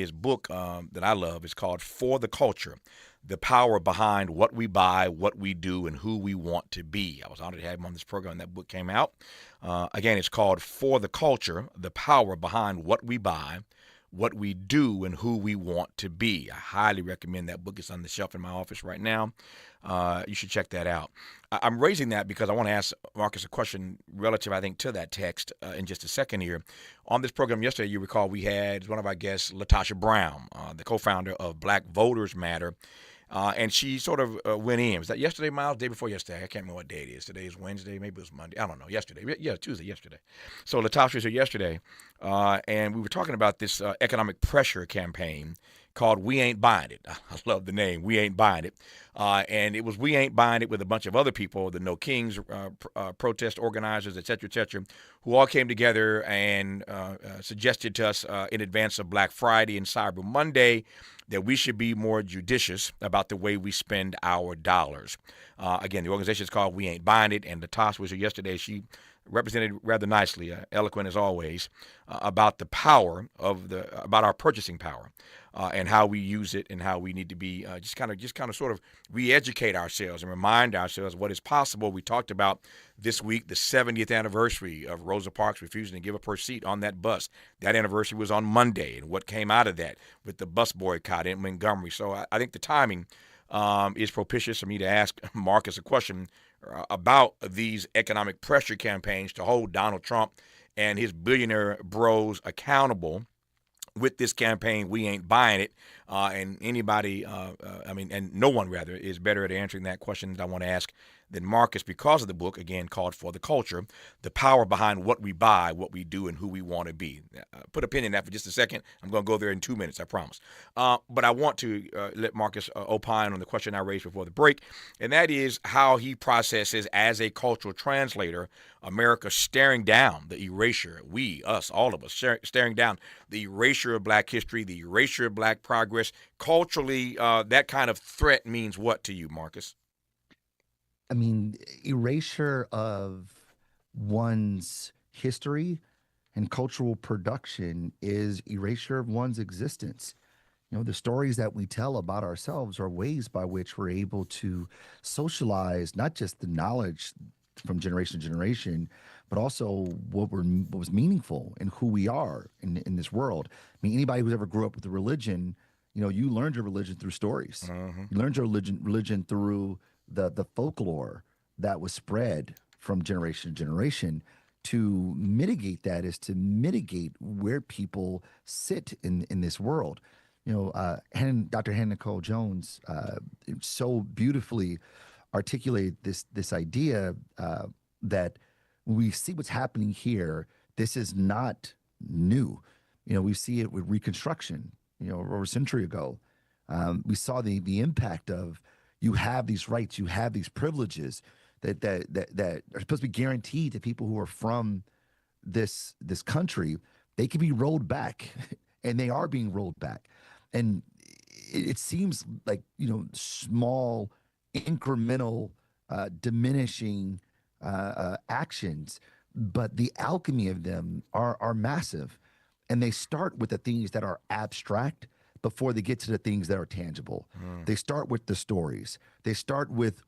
his book that I love is called For the Culture: The Power Behind What We Buy, What We Do, and Who We Want to Be. I was honored to have him on this program. That book came out. Again, it's called For the Culture: The Power Behind What We Buy, What We Do, and Who We Want to Be. I highly recommend that book. It's on the shelf in my office right now. You should check that out. I'm raising that because I want to ask Marcus a question relative, I think, to that text in just a second here. On this program yesterday, you recall we had one of our guests, Latasha Brown, the co-founder of Black Voters Matter. And she sort of went in. Was that yesterday, Miles? Day before yesterday? I can't remember what day it is. Today is Wednesday. Maybe it was Monday. I don't know. Yesterday. Yeah, Tuesday, yesterday. So Latasha was here yesterday, and we were talking about this economic pressure campaign called We Ain't Buying It. I love the name, We Ain't Buying It. And it was We Ain't Buying It with a bunch of other people, the No Kings protest organizers, et cetera, who all came together and suggested to us in advance of Black Friday and Cyber Monday that we should be more judicious about the way we spend our dollars. Again, the organization is called We Ain't Buying It, and Latasha was here yesterday. She represented rather nicely, eloquent as always, about the power of about our purchasing power, and how we use it, and how we need to be just kind of sort of re-educate ourselves and remind ourselves what is possible. We talked about this week the 70th anniversary of Rosa Parks refusing to give up her seat on that bus. That anniversary was on Monday, and what came out of that with the bus boycott in Montgomery. So I think the timing is propitious for me to ask Marcus a question about these economic pressure campaigns to hold Donald Trump and his billionaire bros accountable with this campaign. We ain't buying it. And anybody, and no one rather, is better at answering that question that I want to ask than Marcus, because of the book, again, called For the Culture: The Power Behind What We Buy, What We Do, and Who We Want to Be. Put a pin in that for just a second. I'm going to go there in 2 minutes, I promise. But I want to let Marcus opine on the question I raised before the break, and that is how he processes, as a cultural translator, America staring down the erasure, all of us, staring down the erasure of Black history, the erasure of Black progress. Culturally, that kind of threat means what to you, Marcus? I mean, erasure of one's history and cultural production is erasure of one's existence. The stories that we tell about ourselves are ways by which we're able to socialize not just the knowledge from generation to generation, but also what was meaningful and who we are in this world. I mean, anybody who's ever grew up with a religion, you learned your religion through stories. Mm-hmm. You learned your religion through the folklore that was spread from generation to generation. To mitigate that is to mitigate where people sit in this world. Dr. Hannah Nicole Jones so beautifully articulated this idea that when we see what's happening here, this is not new. We see it with Reconstruction. Over a century ago, we saw the impact of, you have these rights, you have these privileges that are supposed to be guaranteed to people who are from this country. They can be rolled back, and they are being rolled back. And it seems like small, incremental, diminishing actions, but the alchemy of them are massive, and they start with the things that are abstract before they get to the things that are tangible. They start with the stories. They start with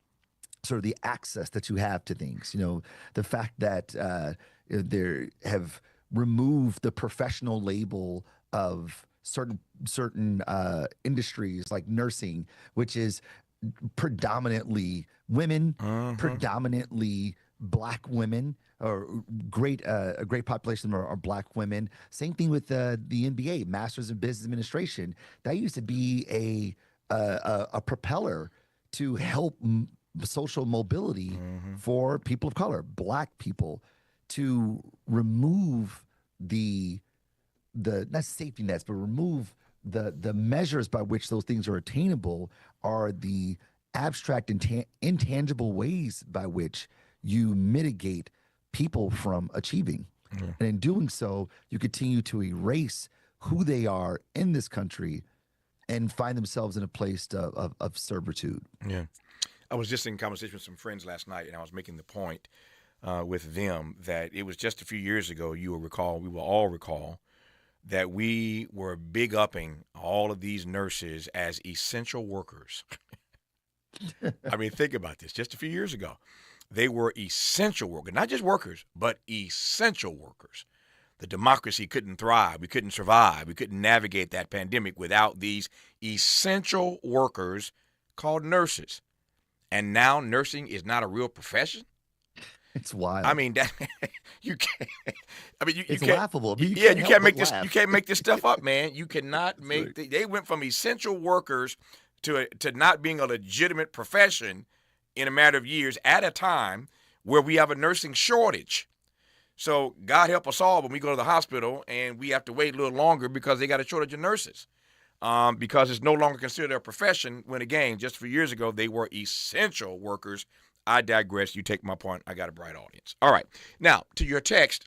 sort of the access that you have to things. The fact that they have removed the professional label of certain industries like nursing, which is predominantly women, predominantly Black women, or a great population are Black women. Same thing with the MBA, Masters in Business Administration. That used to be a propeller to help social mobility for people of color, Black people, to remove the not safety nets, but remove the measures by which those things are attainable, are the abstract and intangible ways by which you mitigate people from achieving. And in doing so, you continue to erase who they are in this country and find themselves in a place of servitude. Yeah. I was just in conversation with some friends last night, and I was making the point with them that it was just a few years ago, we will all recall, that we were big upping all of these nurses as essential workers. I mean, think about this. Just a few years ago, they were essential workers, not just workers, but essential workers. The democracy couldn't thrive. We couldn't survive. We couldn't navigate that pandemic without these essential workers called nurses. And now nursing is not a real profession. It's wild. I mean, that you can't. I mean, you It's can't, laughable. You yeah, can't you help can't but make this. laugh. You can't make this stuff up, man. You cannot That's make. right. They went from essential workers to not being a legitimate profession in a matter of years at a time where we have a nursing shortage. So God help us all when we go to the hospital and we have to wait a little longer because they got a shortage of nurses. Because it's no longer considered a profession when, again, just a few years ago, they were essential workers. I digress. You take my point. I got a bright audience. All right. Now, to your text,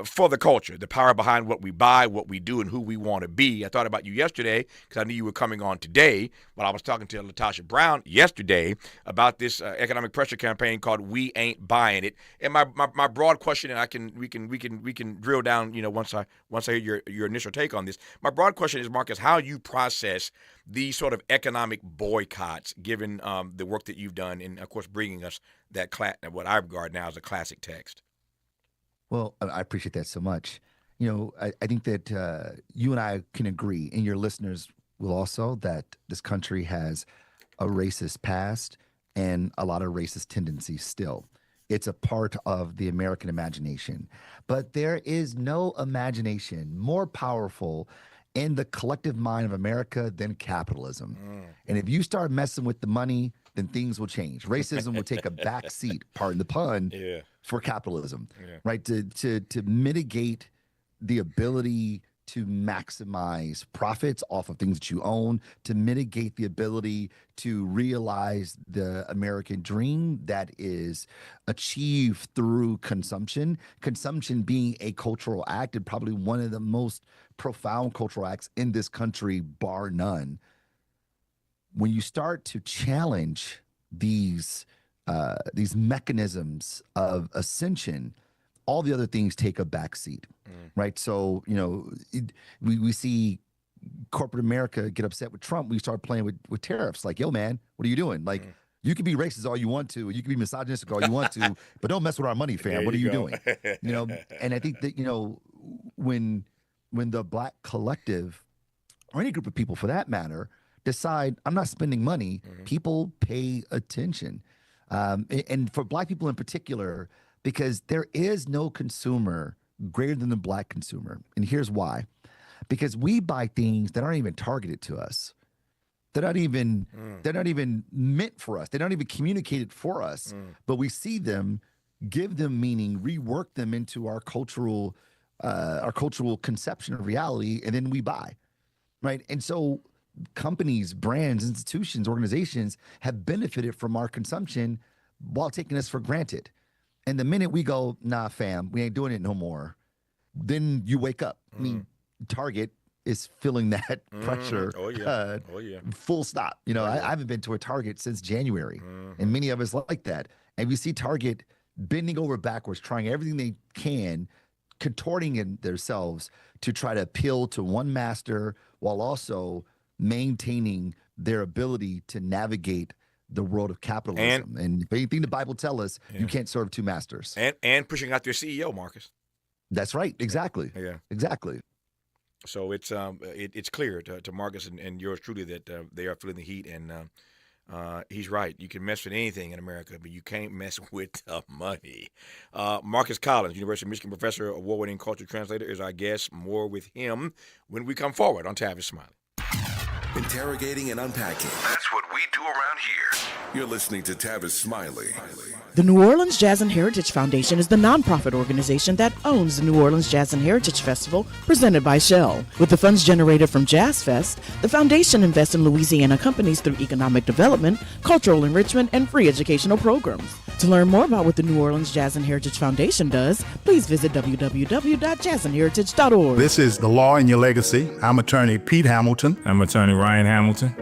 for the culture, the power behind what we buy, what we do, and who we want to be. I thought about you yesterday because I knew you were coming on today, but I was talking to Latasha Brown yesterday about this economic pressure campaign called "We Ain't Buying It." And my broad question, and we can drill down, once I hear your initial take on this. My broad question is, Marcus, how you process these sort of economic boycotts, given the work that you've done, and of course bringing us that what I regard now as a classic text. Well, I appreciate that so much. I think that you and I can agree, and your listeners will also, that this country has a racist past and a lot of racist tendencies still. It's a part of the American imagination. But there is no imagination more powerful in the collective mind of America than capitalism. And if you start messing with the money, then things will change. Racism will take a back seat, pardon the pun, Yeah. for capitalism, Yeah. right? To mitigate the ability to maximize profits off of things that you own, to mitigate the ability to realize the American dream that is achieved through consumption being a cultural act, and probably one of the most profound cultural acts in this country, bar none. When you start to challenge these mechanisms of ascension, all the other things take a backseat, right? So, we see corporate America get upset with Trump. We start playing with tariffs. Like, yo, man, what are you doing? Like, you can be racist all you want to, you can be misogynistic all you want to, but don't mess with our money, fam. There What are you go. doing? And I think that, when the Black collective, or any group of people for that matter, decide I'm not spending money, people pay attention. And for Black people in particular, because there is no consumer greater than the Black consumer. And here's why. Because we buy things that aren't even targeted to us. They're not even meant for us. They're not even communicated for us. But we see them, give them meaning, rework them into our cultural conception of reality, and then we buy. Right. And so companies, brands, institutions, organizations have benefited from our consumption while taking us for granted. And the minute we go, nah, fam, we ain't doing it no more, then you wake up. I mean, Target is feeling that pressure. Oh yeah. Full stop. I haven't been to a Target since January, and many of us like that. And we see Target bending over backwards, trying everything they can, contorting in themselves to try to appeal to one master while also maintaining their ability to navigate the world of capitalism. And if anything the Bible tells us, you can't serve two masters. And pushing out their CEO, Marcus. That's right. Exactly. Yeah. Exactly. So it's clear to Marcus and yours truly that they are feeling the heat, and he's right. You can mess with anything in America, but you can't mess with the money. Marcus Collins, University of Michigan professor, award-winning culture translator, is our guest. More with him when we come forward on Tavis Smiley. Interrogating and unpacking. That's what we do around here. You're listening to Tavis Smiley. The New Orleans Jazz and Heritage Foundation is the nonprofit organization that owns the New Orleans Jazz and Heritage Festival, presented by Shell. With the funds generated from Jazz Fest, the foundation invests in Louisiana companies through economic development, cultural enrichment, and free educational programs. To learn more about what the New Orleans Jazz and Heritage Foundation does, please visit www.jazzandheritage.org. This is The Law in Your Legacy. I'm attorney Pete Hamilton. I'm attorney Ryan Hamilton.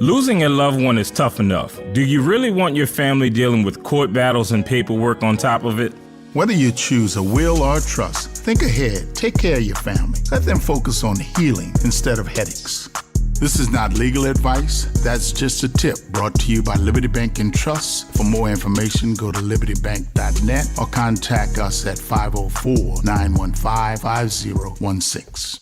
Losing a loved one is tough enough. Do you really want your family dealing with court battles and paperwork on top of it? Whether you choose a will or a trust, think ahead, take care of your family. Let them focus on healing instead of headaches. This is not legal advice. That's just a tip brought to you by Liberty Bank and Trust. For more information, go to libertybank.net or contact us at 504-915-5016.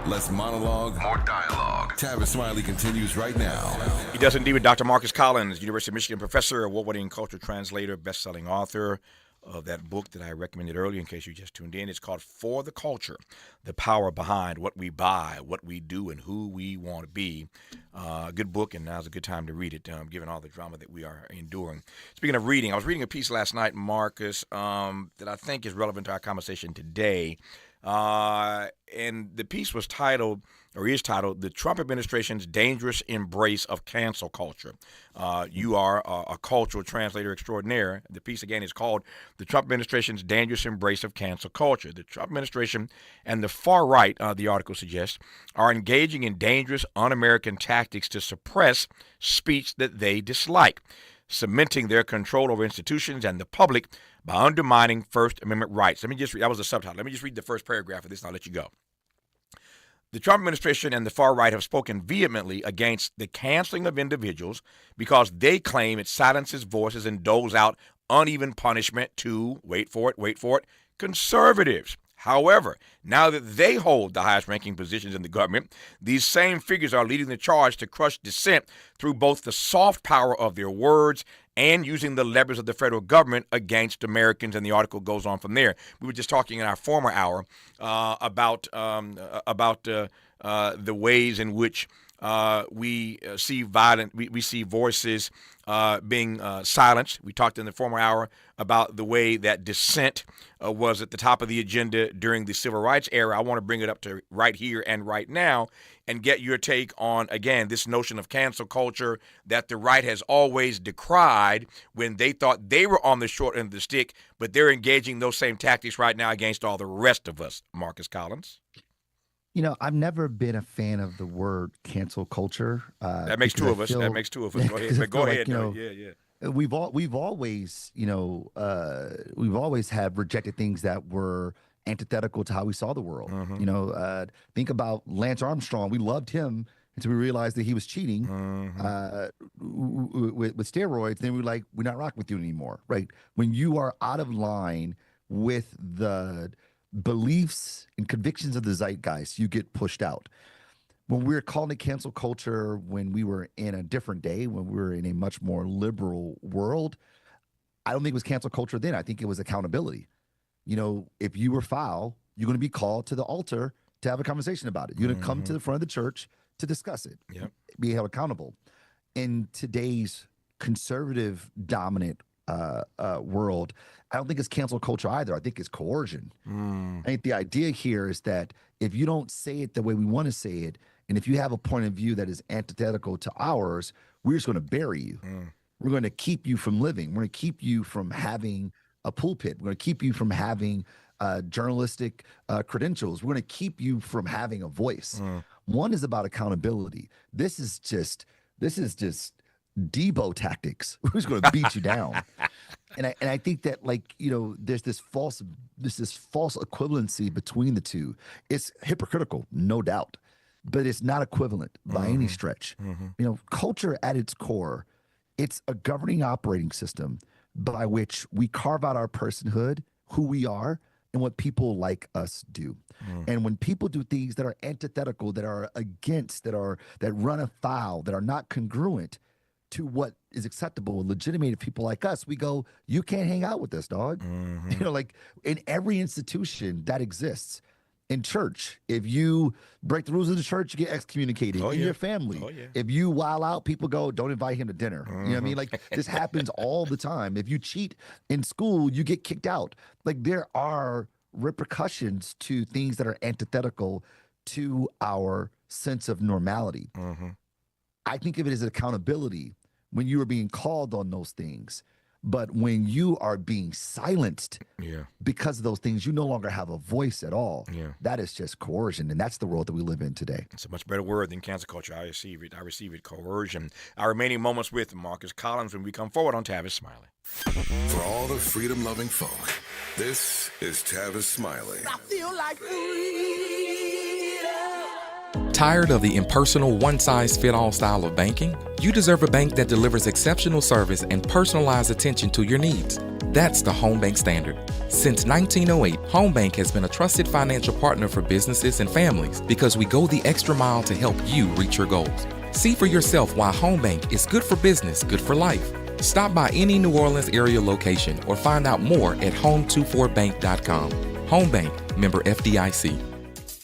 Less monologue, more dialogue. Tavis Smiley continues right now. He does indeed with Dr. Marcus Collins, University of Michigan professor, award-winning cultural translator, best-selling author of that book that I recommended earlier in case you just tuned in. It's called For the Culture, The Power Behind What We Buy, What We Do, and Who We Want to Be. Good book, and now's a good time to read it, given all the drama that we are enduring. Speaking of reading, I was reading a piece last night, Marcus, that I think is relevant to our conversation today. And the piece was titled, or is titled, The Trump Administration's Dangerous Embrace of Cancel Culture. You are a cultural translator extraordinaire. The piece, again, is called The Trump Administration's Dangerous Embrace of Cancel Culture. The Trump administration and the far right, the article suggests, are engaging in dangerous, un-American tactics to suppress speech that they dislike, cementing their control over institutions and the public by undermining First Amendment rights. Let me just read, that was the subtitle. Let me just read the first paragraph of this and I'll let you go. The Trump administration and the far right have spoken vehemently against the canceling of individuals because they claim it silences voices and doles out uneven punishment to, wait for it, conservatives. However, now that they hold the highest ranking positions in the government, these same figures are leading the charge to crush dissent through both the soft power of their words and using the levers of the federal government against Americans. And the article goes on from there. We were just talking in our former hour about the ways in which we see violent, we see voices being silenced. We talked in the former hour about the way that dissent was at the top of the agenda during the civil rights era. I want to bring it up to right here and right now and get your take on, again, this notion of cancel culture that the right has always decried when they thought they were on the short end of the stick, but they're engaging those same tactics right now against all the rest of us. Marcus Collins. You know, I've never been a fan of the word cancel culture. That makes two of us. That makes two of us. Go ahead. But go ahead. We've always, we've always have rejected things that were antithetical to how we saw the world. Mm-hmm. Think about Lance Armstrong. We loved him until we realized that he was cheating with steroids. Then we're like, we're not rocking with you anymore, right? When you are out of line with the beliefs and convictions of the zeitgeist, you get pushed out. When we were calling it cancel culture, when we were in a different day, when we were in a much more liberal world, I don't think it was cancel culture then. I think it was accountability. You know, if you were foul, you're going to be called to the altar to have a conversation about it. You're going to come to the front of the church to discuss it, be held accountable. In today's conservative dominant world, I don't think it's cancel culture either. I think it's coercion. I think the idea here is that if you don't say it the way we want to say it, and if you have a point of view that is antithetical to ours, we're just going to bury you. We're going to keep you from living. We're going to keep you from having a pulpit. We're going to keep you from having journalistic credentials. We're going to keep you from having a voice. One is about accountability. This is just Debo tactics. Who's going to beat you down? And I think that, like, you know, there's this false equivalency between the two. It's hypocritical, no doubt, but it's not equivalent by any stretch. You know, culture at its core, it's a governing operating system by which we carve out our personhood, who we are, and what people like us do. And when people do things that are antithetical, that are against, that run afoul, that are not congruent to what is acceptable and legitimate to people like us, we go, you can't hang out with this, dog. You know, like in every institution that exists. In church, if you break the rules of the church, you get excommunicated. In your family, if you wild out, people go, don't invite him to dinner. You know what I mean? Like, this happens all the time. If you cheat in school, you get kicked out. Like, there are repercussions to things that are antithetical to our sense of normality. I think of it as accountability. When you are being called on those things, But when you are being silenced Yeah. because of those things, you no longer have a voice at all. Yeah. That is just coercion. And that's the world that we live in today. It's a much better word than cancel culture. I receive it. Coercion. Our remaining moments with Marcus Collins when we come forward on Tavis Smiley. For all the freedom-loving folk, this is Tavis Smiley. I feel like freedom. Tired of the impersonal, one-size-fit-all style of banking? You deserve a bank that delivers exceptional service and personalized attention to your needs. That's the Home Bank Standard. Since 1908, Home Bank has been a trusted financial partner for businesses and families because we go the extra mile to help you reach your goals. See for yourself why Home Bank is good for business, good for life. Stop by any New Orleans area location or find out more at home24bank.com. Home Bank, member FDIC.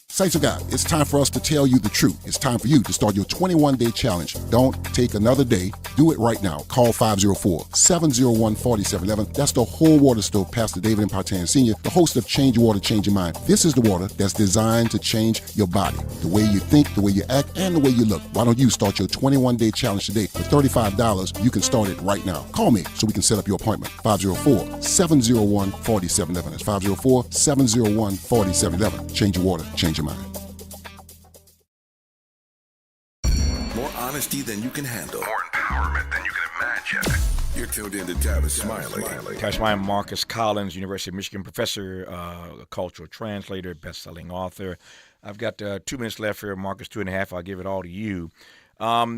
Saints of God, it's time for us to tell you the truth. It's time for you to start your 21-day challenge. Don't take another day. Do it right now. Call 504-701-4711. That's the whole water stove, Pastor David Impartian Sr., the host of Change Your Water, Change Your Mind. This is the water that's designed to change your body, the way you think, the way you act, and the way you look. Why don't you start your 21-day challenge today? For $35, you can start it right now. Call me so we can set up your appointment. 504-701-4711. That's 504-701-4711. Change your water, change your mind. More honesty than you can handle. More empowerment than you can imagine. You're tuned in to Tavis Smiley. Tavis Smiley, Marcus Collins, University of Michigan professor, a cultural translator, best-selling author. I've got 2 minutes left here, Marcus, 2.5. I'll give it all to you.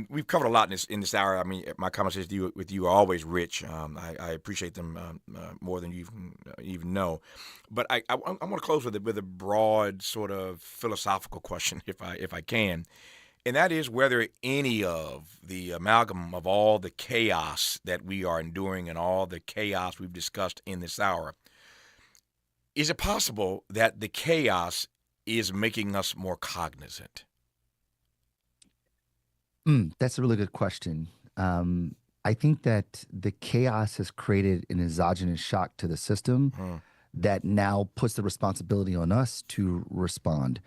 We've covered a lot in this hour. I mean, my conversations with you are always rich. I appreciate them more than you even know. But I want to close with a broad sort of philosophical question, if I can, and that is whether any of the amalgam of all the chaos that we are enduring and all the chaos we've discussed in this hour, is it possible that the chaos is making us more cognizant? That's a really good question. I think that the chaos has created an exogenous shock to the system that now puts the responsibility on us to respond.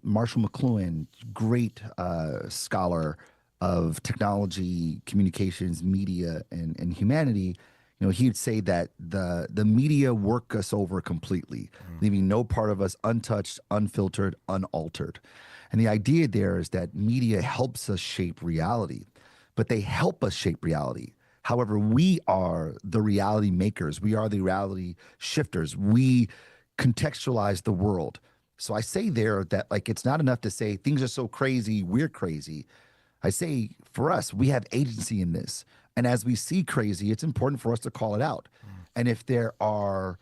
Marshall McLuhan, great scholar of technology, communications, media, and humanity, he'd say that the media work us over completely, leaving no part of us untouched, unfiltered, unaltered. And the idea there is that media helps us shape reality, but they help us shape reality. However, we are the reality makers. We are the reality shifters. We contextualize the world. So I say there that it's not enough to say things are so crazy, we're crazy. I say for us, we have agency in this. And as we see crazy, it's important for us to call it out. And if there are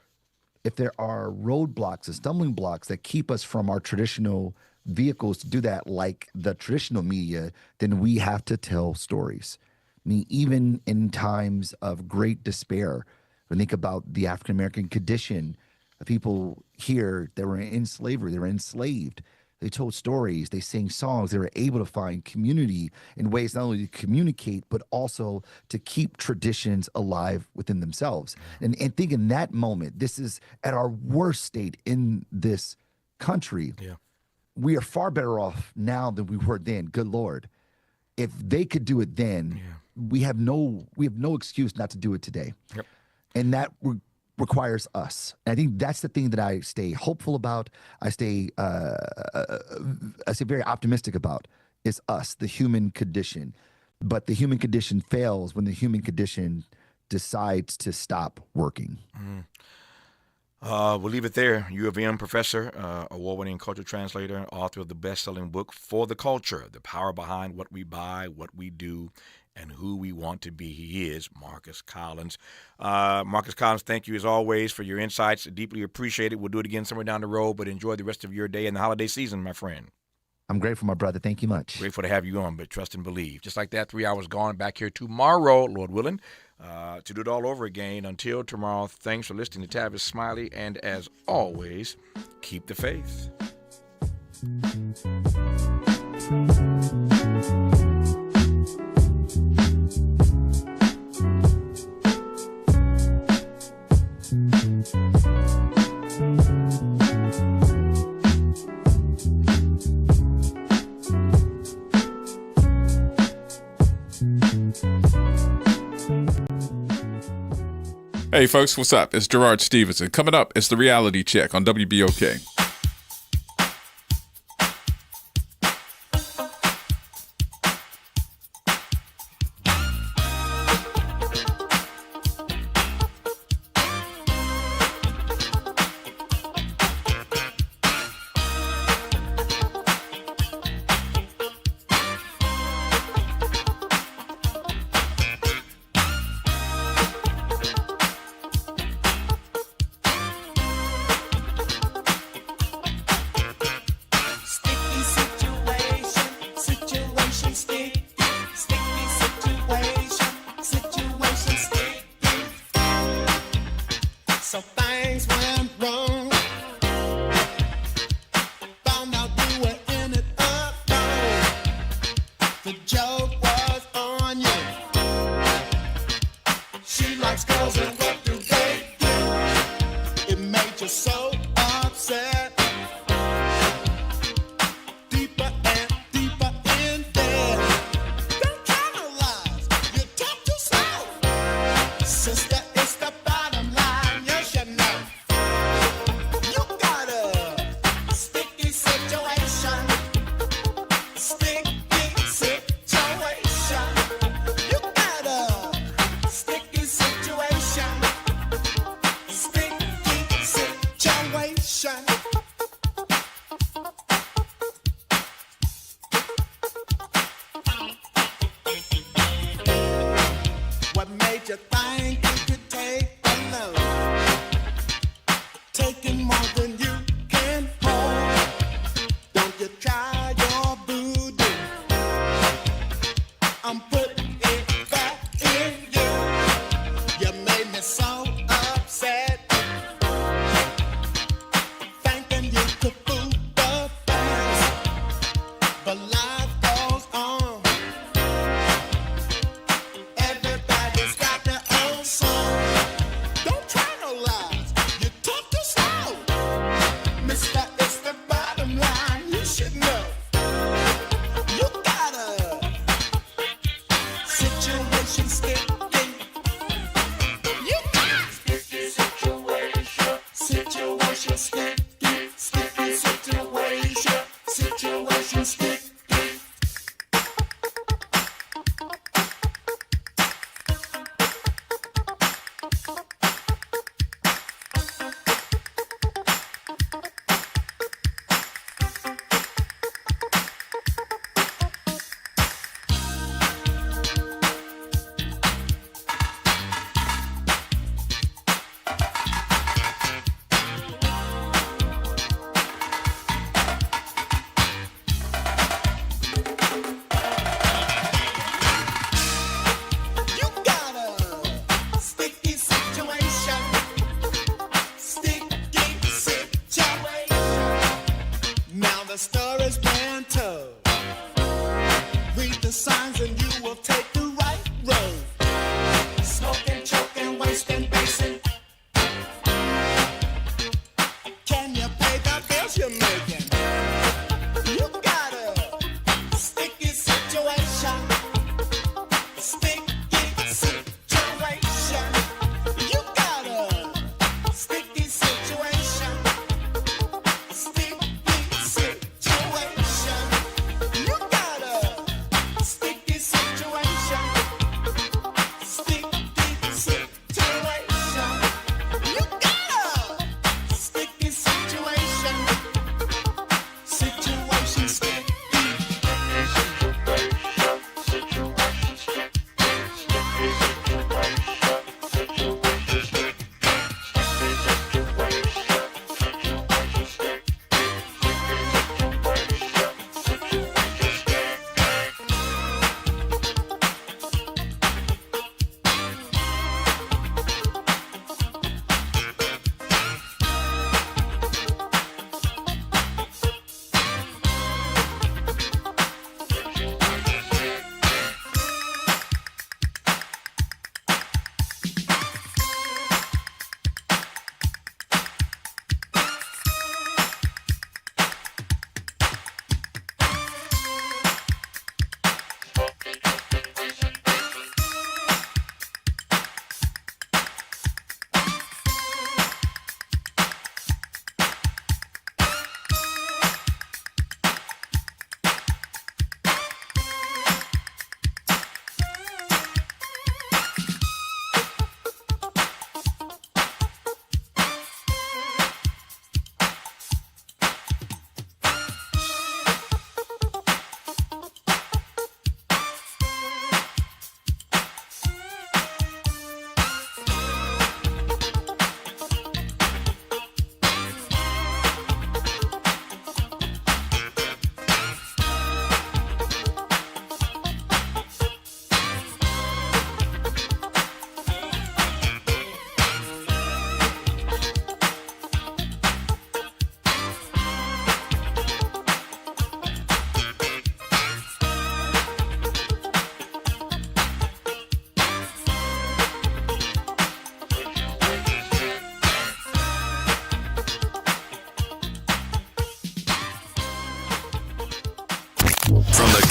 roadblocks and stumbling blocks that keep us from our traditional vehicles to do that, like the traditional media, then we have to tell stories. I mean, even in times of great despair, when I think about the African-American condition, the people here that were in slavery, they were enslaved. They told stories, they sang songs, they were able to find community in ways not only to communicate, but also to keep traditions alive within themselves. And think in that moment, this is at our worst state in this country. Yeah. We are far better off now than we were then. Good Lord. If they could do it then, we have no excuse not to do it today. Yep. And that requires us. And I think that's the thing that I stay hopeful about. I stay very optimistic about is us, the human condition. But the human condition fails when the human condition decides to stop working. We'll leave it there. U of M professor, award-winning culture translator, author of the best-selling book, For the Culture, The Power Behind What We Buy, What We Do, and Who We Want to Be. He is Marcus Collins. Marcus Collins, thank you as always for your insights. Deeply appreciate it. We'll do it again somewhere down the road, but enjoy the rest of your day and the holiday season, my friend. I'm grateful, my brother. Thank you much. Grateful to have you on, but trust and believe. Just like that, 3 hours gone, back here tomorrow, Lord willing, to do it all over again. Until tomorrow, thanks for listening to Tavis Smiley, and as always, keep the faith. Hey, folks, what's up? It's Gerard Stevenson. Coming up, it's the Reality Check on WBOK.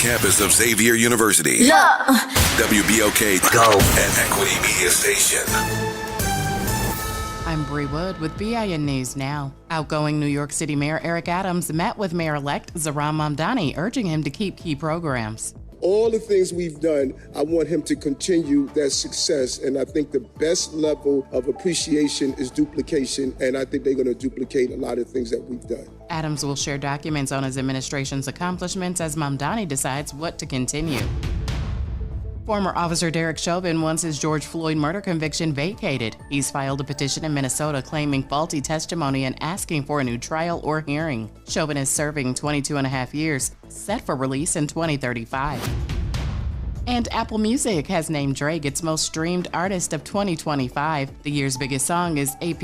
campus of Xavier University. WBOK Go and Equity Media Station. I'm Bree Wood with BIN News Now. Outgoing New York City Mayor Eric Adams met with Mayor-elect Zohran Mamdani, urging him to keep key programs. All the things we've done, I want him to continue that success. And I think the best level of appreciation is duplication. And I think they're going to duplicate a lot of things that we've done. Adams will share documents on his administration's accomplishments as Mamdani decides what to continue. Former Officer Derek Chauvin wants his George Floyd murder conviction vacated. He's filed a petition in Minnesota claiming faulty testimony and asking for a new trial or hearing. Chauvin is serving 22 and a half years, set for release in 2035. And Apple Music has named Drake its most streamed artist of 2025. The year's biggest song is AP